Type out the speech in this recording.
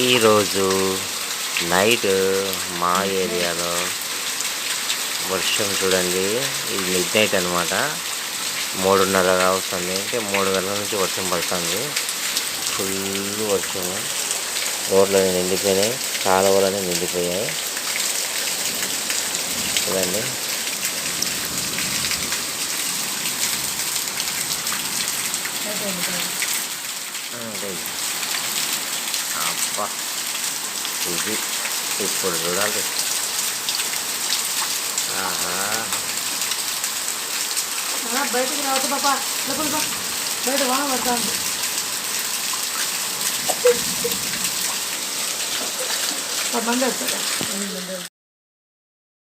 ఈరోజు నైట్ మా ఏరియాలో వర్షం చూడండి. ఇది మిడ్ నైట్ అనమాట. 3:30 వస్తుంది. అంటే 3 గంటల నుంచి వర్షం పడుతుంది. ఫుల్ వర్షము. రోడ్లన్నీ నిండిపోయినాయి, కాలువలన్నీ నిండిపోయాయి చూడండి. అబ్బా, ఇది ఇప్పుడు చూడాలి. బయటకు రావద్దు పాప, బయట వాన పడుతుంది. మంది వస్తారా?